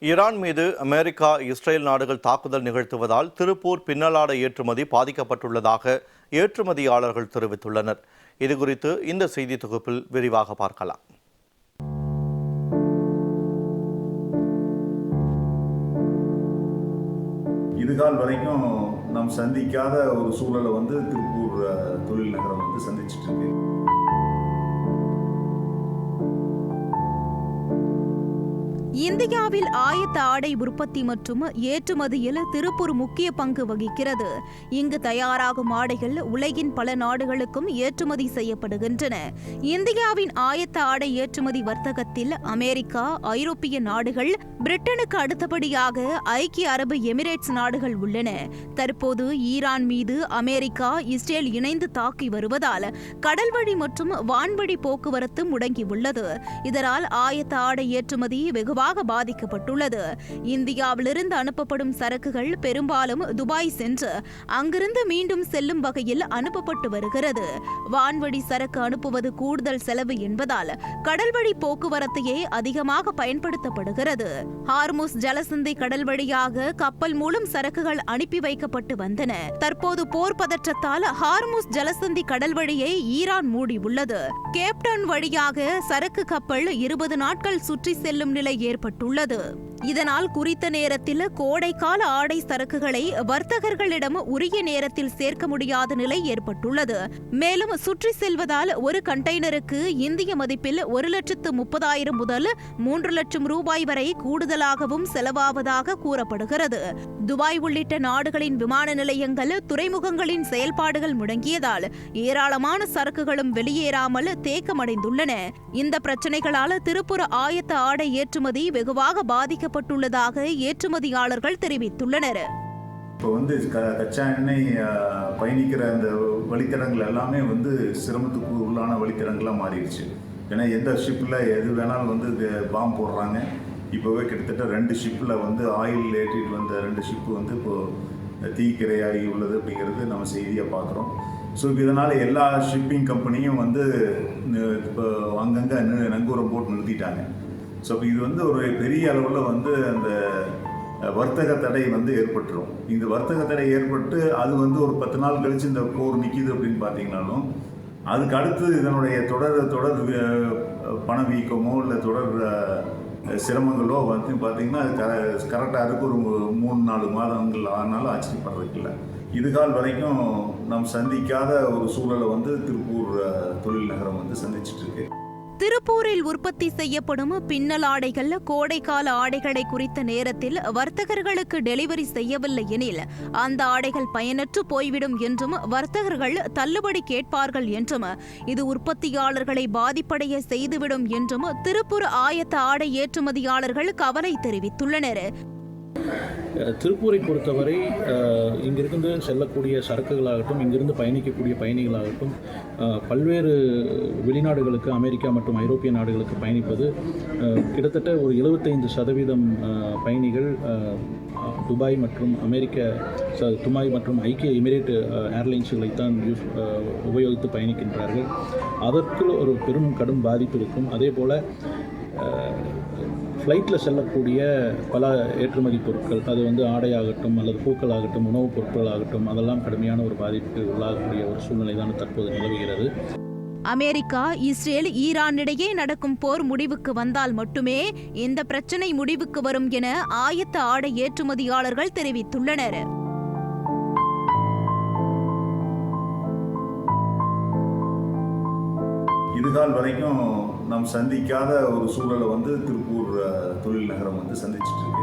Iran மீது America, Israel நாடுகள் தாக்குதல் நிகழ்த்துவதால் திருப்பூர் பின்னலாடை ஏற்றுமதி பாதிக்கப்பட்டுள்ளதாக ஏற்றுமதியாளர்கள் தெரிவித்துள்ளனர். இதுகுறித்து இந்த செய்தி தொகுப்பில் விரிவாக பார்க்கலாம். இதுகால் வரைக்கும் நாம் சந்திக்காத ஒரு சூழலை திருப்பூர் தொழில் நகரம் சந்திச்சுட்டு இருக்கு. இந்தியாவில் ஆயத்த ஆடை உற்பத்தி மற்றும் ஏற்றுமதியில் திருப்பூர் முக்கிய பங்கு வகிக்கிறது. இங்கு தயாராகும் ஆடைகள் உலகின் பல நாடுகளுக்கும் ஏற்றுமதி செய்யப்படுகின்றன. இந்தியாவின் ஆயத்த ஆடை ஏற்றுமதி வர்த்தகத்தில் அமெரிக்கா, ஐரோப்பிய நாடுகள், பிரிட்டனுக்கு அடுத்தபடியாக ஐக்கிய அரபு எமிரேட்ஸ் நாடுகள் உள்ளன. தற்போது ஈரான் மீது அமெரிக்கா, இஸ்ரேல் இணைந்து தாக்கி வருவதால் கடல்வழி மற்றும் வான்வழி போக்குவரத்து முடங்கியுள்ளது. இதனால் ஆயத்த ஆடை ஏற்றுமதி வெகுவாக பாதிக்கப்பட்டுள்ளது. இந்தியாவிலிருந்து அனுப்பப்படும் சரக்குகள் பெரும்பாலும் துபாய் சென்று அங்கிருந்து மீண்டும் செல்லும் வகையில் அனுப்பப்பட்டு வருகிறது. வான்வழி சரக்கு அனுப்புவது கூடுதல் செலவு என்பதால் கடல்வழி போக்குவரத்தையே அதிகமாக பயன்படுத்தப்படுகிறது. ஹார்முஸ் ஜலசந்தி கடல் வழியாக கப்பல் மூலம் சரக்குகள் அனுப்பி வைக்கப்பட்டு வந்தன. தற்போது போர் பதற்றத்தால் ஹார்முஸ் ஜலசந்தி கடல் வழியை ஈரான் மூடியுள்ளது. கேப்டவுன் வழியாக சரக்கு கப்பல் 20 நாட்கள் சுற்றி செல்லும் நிலை ஏற்பட்டுள்ளது. இதனால் குறித்த நேரத்தில் கோடைக்கால ஆடை சரக்குகளை வர்த்தகர்களிடம் உரிய நேரத்தில் சேர்க்க முடியாத நிலை ஏற்பட்டுள்ளது. மேலும் சுற்றி செல்வதால் ஒரு கண்டெய்னருக்கு இந்திய மதிப்பில் 1,30,000 முதல் 3 லட்சம் ரூபாய் வரை கூடுதலாகவும் செலவாவதாக கூறப்படுகிறது. துபாய் உள்ளிட்ட நாடுகளின் விமான நிலையங்கள், துறைமுகங்களின் செயல்பாடுகள் முடங்கியதால் ஏராளமான சரக்குகளும் வெளியேறாமல் தேக்கமடைந்துள்ளன. இந்த பிரச்சனைகளால் திருப்புர ஆயத்த ஆடை ஏற்றுமதி வெகுவாக பாதிக்கப்பட்டுள்ளதாக ஏற்றுமதியாளர்கள் தெரிவித்துள்ளனர். இப்போ கச்சா எண்ணெய் பயணிக்கிற அந்த வழித்தடங்கள் எல்லாமே சிரமத்துக்கு உள்ளான வழித்தடங்களாக மாறிடுச்சு. ஏன்னா எந்த ஷிப்பில் எது வேணாலும் பாம்பு போடுறாங்க. இப்போவே கிட்டத்தட்ட 2 ஷிப்பில் ஆயில் ஏற்றிட்டு வந்த 2 ஷிப்பு இப்போது தீக்கிரையாகி உள்ளது அப்படிங்கிறது நம்ம செய்தியாக பார்க்குறோம். ஸோ இதனால் எல்லா ஷிப்பிங் கம்பெனியும் இப்போ அங்கங்கே நங்கூரம் போட்டு நிறுத்திட்டாங்க. ஸோ இப்போ இது ஒரு பெரிய அளவில் அந்த வர்த்தக தடை ஏற்பட்டுரும். இந்த வர்த்தக தடை ஏற்பட்டு அது ஒரு 10 நாள் கழித்து இந்த போர் நிற்கிது அப்படின்னு பார்த்தீங்கன்னாலும் அதுக்கு அடுத்து இதனுடைய தொடர் பணவீக்கமோ இல்லை தொடர் சிரமங்களோ பார்த்தீங்கன்னா அது கரெக்டாக அதுக்கு ஒரு 3-4 மாதங்கள் ஆனாலும் ஆச்சரியப்படுறதுக்கு இல்லை. இதுகால் வரைக்கும் நாம் சந்திக்காத ஒரு சூழலை திருப்பூர் தொழில் நகரம் சந்திச்சுட்டு இருக்கு. திருப்பூரில் உற்பத்தி செய்யப்படும் பின்னல் ஆடைகள் கோடைக்கால ஆடைகளை குறித்த நேரத்தில் வர்த்தகர்களுக்கு டெலிவரி செய்யவில்லை எனில் அந்த ஆடைகள் பயனற்று போய்விடும் என்றும் வர்த்தகர்கள் தள்ளுபடி கேட்பார்கள் என்றும் இது உற்பத்தியாளர்களை பாதிப்படைய செய்துவிடும் என்றும் திருப்பூர் ஆயத்த ஆடை ஏற்றுமதியாளர்கள் கவலை தெரிவித்துள்ளனர். திருப்பூரை பொறுத்தவரை இங்கிருந்து செல்லக்கூடிய சரக்குகளாகட்டும், இங்கிருந்து பயணிக்கக்கூடிய பயணிகளாகட்டும், பல்வேறு வெளிநாடுகளுக்கு, அமெரிக்கா மற்றும் ஐரோப்பிய நாடுகளுக்கு பயணிப்பது கிட்டத்தட்ட ஒரு 75% பயணிகள் துபாய் மற்றும் துபாய் மற்றும் ஐக்கிய எமிரேட் ஏர்லைன்ஸுகளைத்தான் உபயோகித்து பயணிக்கின்றார்கள். அதற்கு ஒரு கடும் பாதிப்பு இருக்கும். அதே போல் ஃப்ளைட்டில் செல்லக்கூடிய பல ஏற்றுமதி பொருட்கள், அது ஆடையாகட்டும் அல்லது பூக்கள் ஆகட்டும், உணவுப் பொருட்கள் ஆகட்டும், அதெல்லாம் கடுமையான ஒரு பாதிப்புக்கு உள்ளாகக்கூடிய ஒரு சூழ்நிலை தான் தற்போது நிலவுகிறது. அமெரிக்கா, இஸ்ரேல், ஈரானிடையே நடக்கும் போர் முடிவுக்கு வந்தால் மட்டுமே இந்த பிரச்சினை முடிவுக்கு வரும் என ஆயத்த ஆடை ஏற்றுமதியாளர்கள் தெரிவித்துள்ளனர். இதுகால் வரைக்கும் நாம் சந்திக்காத ஒரு சூழலை திருப்பூர் தொழில் நகரம் சந்திச்சுட்டு இருக்கு.